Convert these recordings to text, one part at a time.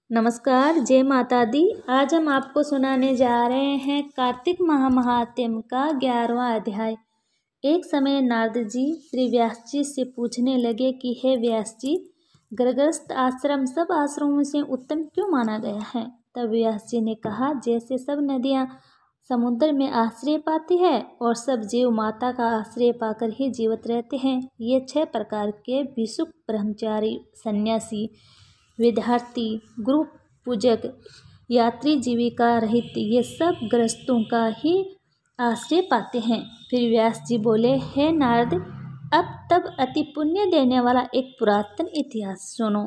नमस्कार, जय माता दी। आज हम आपको सुनाने जा रहे हैं कार्तिक महात्म्य का 11वां अध्याय। एक समय नारद जी श्री व्यास जी से पूछने लगे कि हे व्यास जी, गृहस्थ आश्रम सब आश्रमों से उत्तम क्यों माना गया है। तब व्यास जी ने कहा, जैसे सब नदियाँ समुद्र में आश्रय पाती है और सब जीव माता का आश्रय पाकर ही जीवित रहते हैं, ये 6 प्रकार के भिक्षुक, ब्रह्मचारी, सन्यासी, विद्यार्थी, गुरु पूजक, यात्री, जीविका रहित, ये सब गृहस्थों का ही आश्रय पाते हैं। फिर व्यास जी बोले, हे नारद, अब तब अति पुण्य देने वाला एक पुरातन इतिहास सुनो।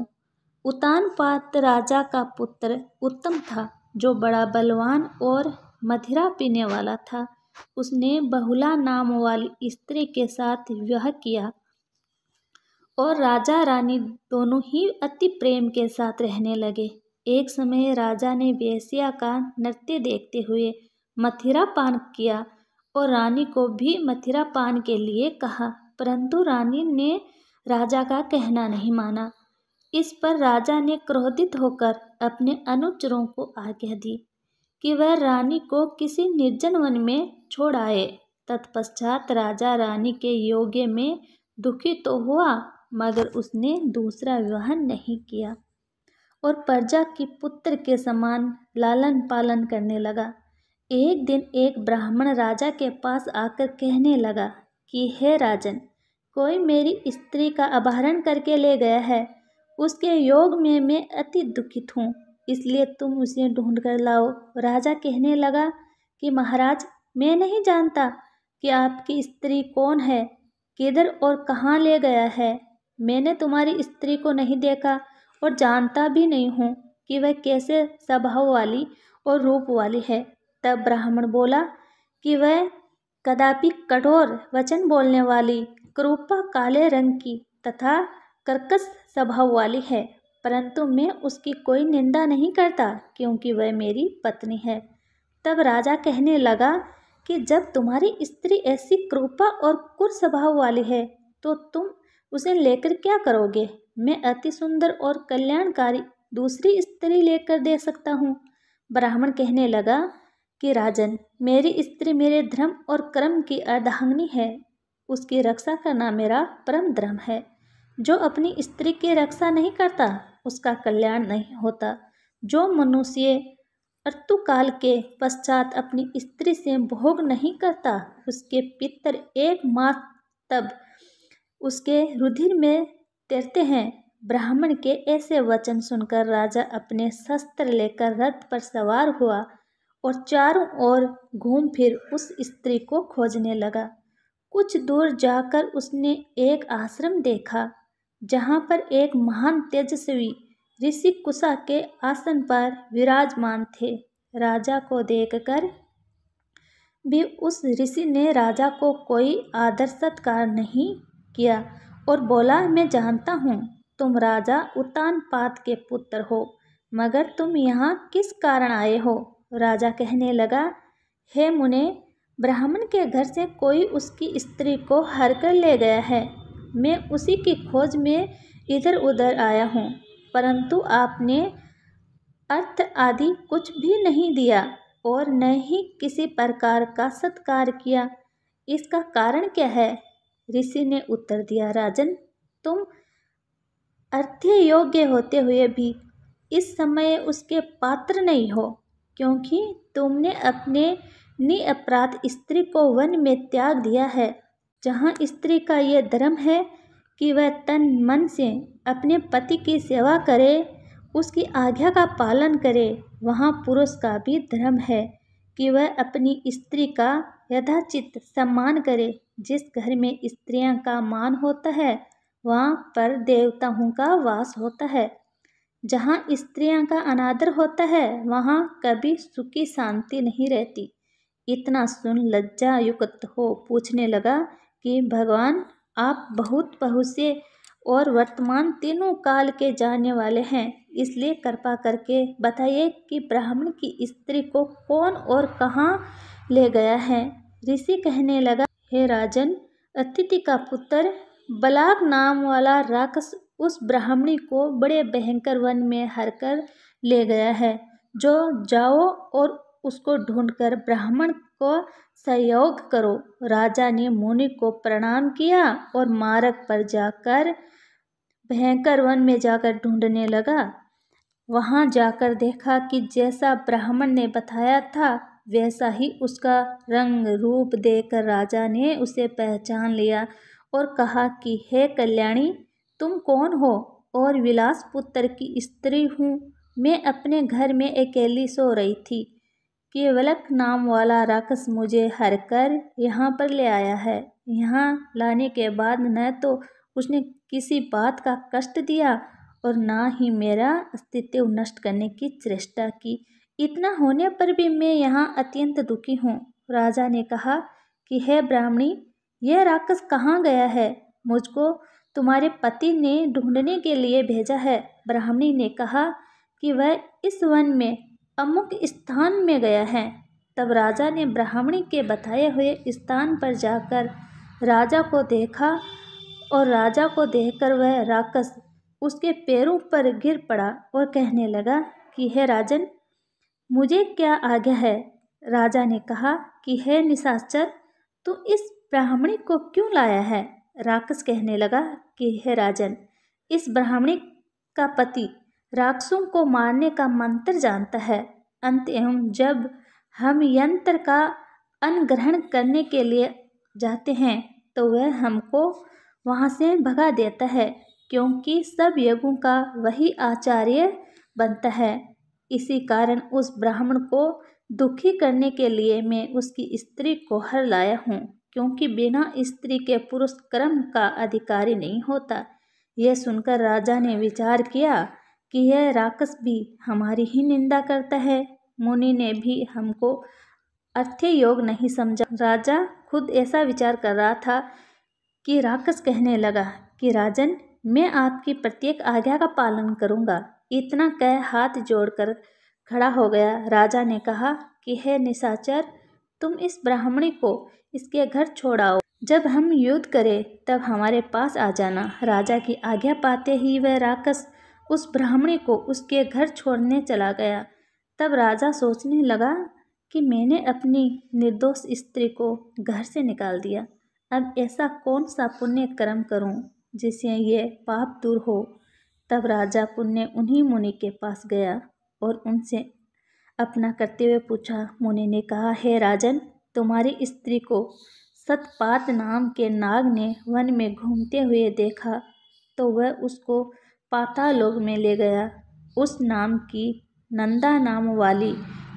उतानपाद राजा का पुत्र उत्तम था, जो बड़ा बलवान और मदिरा पीने वाला था। उसने बहुला नाम वाली स्त्री के साथ विवाह किया और राजा रानी दोनों ही अति प्रेम के साथ रहने लगे। एक समय राजा ने वेश्या का नृत्य देखते हुए मदिरा पान किया और रानी को भी मदिरा पान के लिए कहा, परंतु रानी ने राजा का कहना नहीं माना। इस पर राजा ने क्रोधित होकर अपने अनुचरों को आज्ञा दी कि वह रानी को किसी निर्जन वन में छोड़ आए। तत्पश्चात राजा रानी के योग्य में दुखी तो हुआ, मगर उसने दूसरा विवाह नहीं किया और प्रजा की पुत्र के समान लालन पालन करने लगा। एक दिन एक ब्राह्मण राजा के पास आकर कहने लगा कि हे राजन, कोई मेरी स्त्री का अपहरण करके ले गया है। उसके योग में मैं अति दुखित हूँ, इसलिए तुम उसे ढूंढ कर लाओ। राजा कहने लगा कि महाराज, मैं नहीं जानता कि आपकी स्त्री कौन है, किधर और कहाँ ले गया है। मैंने तुम्हारी स्त्री को नहीं देखा और जानता भी नहीं हूँ कि वह कैसे स्वभाव वाली और रूप वाली है। तब ब्राह्मण बोला कि वह कदापि कठोर वचन बोलने वाली, क्रूपा, काले रंग की तथा कर्कश स्वभाव वाली है, परंतु मैं उसकी कोई निंदा नहीं करता, क्योंकि वह मेरी पत्नी है। तब राजा कहने लगा कि जब तुम्हारी स्त्री ऐसी क्रूपा और कुर स्वभाव वाली है, तो तुम उसे लेकर क्या करोगे। मैं अति सुंदर और कल्याणकारी दूसरी स्त्री लेकर दे सकता हूँ। ब्राह्मण कहने लगा कि राजन, मेरी स्त्री मेरे धर्म और कर्म की अर्धांगिनी है। उसकी रक्षा करना मेरा परम धर्म है। जो अपनी स्त्री की रक्षा नहीं करता, उसका कल्याण नहीं होता। जो मनुष्य ऋतुकाल के पश्चात अपनी स्त्री से भोग नहीं करता, उसके पितर एक मास तब उसके रुधिर में तैरते हैं। ब्राह्मण के ऐसे वचन सुनकर राजा अपने शस्त्र लेकर रथ पर सवार हुआ और चारों ओर घूम फिर उस स्त्री को खोजने लगा। कुछ दूर जाकर उसने एक आश्रम देखा, जहाँ पर एक महान तेजस्वी ऋषि कुशा के आसन पर विराजमान थे। राजा को देखकर भी उस ऋषि ने राजा को कोई आदर सत्कार नहीं किया और बोला, मैं जानता हूँ तुम राजा उतानपाद के पुत्र हो, मगर तुम यहाँ किस कारण आए हो। राजा कहने लगा, हे मुने, ब्राह्मण के घर से कोई उसकी स्त्री को हर कर ले गया है। मैं उसी की खोज में इधर उधर आया हूँ, परंतु आपने अर्थ आदि कुछ भी नहीं दिया और न ही किसी प्रकार का सत्कार किया। इसका कारण क्या है। ऋषि ने उत्तर दिया, राजन, तुम अर्थ्य योग्य होते हुए भी इस समय उसके पात्र नहीं हो, क्योंकि तुमने अपने निअपराध स्त्री को वन में त्याग दिया है। जहाँ स्त्री का यह धर्म है कि वह तन मन से अपने पति की सेवा करे, उसकी आज्ञा का पालन करे, वहाँ पुरुष का भी धर्म है कि वह अपनी स्त्री का यथाचित सम्मान करे। जिस घर में स्त्रियां का मान होता है, वहाँ पर देवताओं का वास होता है। जहाँ स्त्रियां का अनादर होता है, वहाँ कभी सुखी शांति नहीं रहती। इतना सुन लज्जा युक्त हो पूछने लगा कि भगवान, आप बहुत बहुसे और वर्तमान तीनों काल के जानने वाले हैं, इसलिए कृपा करके बताइए कि ब्राह्मण की स्त्री को कौन और कहाँ ले गया है। ऋषि कहने लगा, हे राजन, अतिथि का पुत्र बलाक नाम वाला राक्षस उस ब्राह्मणी को बड़े भयंकर वन में हर कर ले गया है। जो जाओ और उसको ढूंढकर ब्राह्मण को सहयोग करो। राजा ने मुनि को प्रणाम किया और मार्ग पर जाकर भयंकर वन में जाकर ढूंढने लगा। वहां जाकर देखा कि जैसा ब्राह्मण ने बताया था वैसा ही उसका रंग रूप देखकर राजा ने उसे पहचान लिया और कहा कि हे कल्याणी, तुम कौन हो? और विलास पुत्र की स्त्री हूँ। मैं अपने घर में अकेली सो रही थी। केवलक नाम वाला राक्षस मुझे हर कर यहाँ पर ले आया है। यहाँ लाने के बाद न तो उसने किसी बात का कष्ट दिया और ना ही मेरा अस्तित्व नष्ट करने की चेष्टा की। इतना होने पर भी मैं यहाँ अत्यंत दुखी हूँ। राजा ने कहा कि हे ब्राह्मणी, यह राक्षस कहाँ गया है? मुझको तुम्हारे पति ने ढूंढने के लिए भेजा है। ब्राह्मणी ने कहा कि वह इस वन में अमुक स्थान में गया है। तब राजा ने ब्राह्मणी के बताए हुए स्थान पर जाकर राजा को देखा और राजा को देखकर वह राक्षस उसके पैरों पर गिर पड़ा और कहने लगा कि हे राजन, मुझे क्या आज्ञा है? राजा ने कहा कि हे निशाचर, तू इस ब्राह्मणी को क्यों लाया है? राक्षस कहने लगा कि हे राजन, इस ब्राह्मणी का पति राक्षसों को मारने का मंत्र जानता है। अंततः जब हम यंत्र का अनुग्रहण करने के लिए जाते हैं तो वह हमको वहाँ से भगा देता है, क्योंकि सब यज्ञों का वही आचार्य बनता है। इसी कारण उस ब्राह्मण को दुखी करने के लिए मैं उसकी स्त्री को हर लाया हूँ, क्योंकि बिना स्त्री के पुरुष कर्म का अधिकारी नहीं होता। यह सुनकर राजा ने विचार किया कि यह राक्षस भी हमारी ही निंदा करता है। मुनि ने भी हमको अर्थ योग नहीं समझा। राजा खुद ऐसा विचार कर रहा था कि राक्षस कहने लगा कि राजन, मैं आपकी प्रत्येक आज्ञा का पालन करूंगा। इतना कह हाथ जोड़कर खड़ा हो गया। राजा ने कहा कि हे निशाचर, तुम इस ब्राह्मणी को इसके घर छोड़ाओ। जब हम युद्ध करें तब हमारे पास आ जाना। राजा की आज्ञा पाते ही वह राक्षस उस ब्राह्मणी को उसके घर छोड़ने चला गया। तब राजा सोचने लगा कि मैंने अपनी निर्दोष स्त्री को घर से निकाल दिया। अब ऐसा कौन सा पुण्य कर्म करूं जिससे ये पाप दूर हो। तब राजा पुण्य उन्हीं मुनि के पास गया और उनसे अपना कर्तव्य पूछा। मुनि ने कहा, हे राजन, तुम्हारी स्त्री को सतपात नाम के नाग ने वन में घूमते हुए देखा तो वह उसको पातालोक में ले गया। उस नाम की नंदा नाम वाली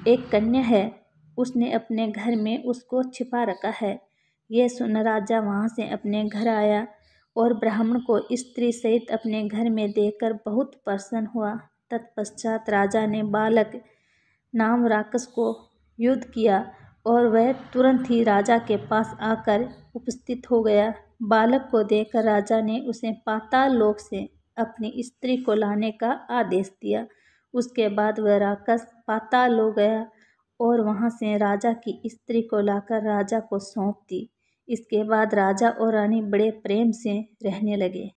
एक कन्या है, उसने अपने घर में उसको छिपा रखा है। यह सुन राजा वहाँ से अपने घर आया और ब्राह्मण को स्त्री सहित अपने घर में देखकर बहुत प्रसन्न हुआ। तत्पश्चात राजा ने बालक नाम राक्षस को युद्ध किया और वह तुरंत ही राजा के पास आकर उपस्थित हो गया। बालक को देखकर राजा ने उसे पाताल लोक से अपनी स्त्री को लाने का आदेश दिया। उसके बाद वह राक्षस पाताल लोक गया और वहाँ से राजा की स्त्री को लाकर राजा को सौंप दी। इसके बाद राजा और रानी बड़े प्रेम से रहने लगे।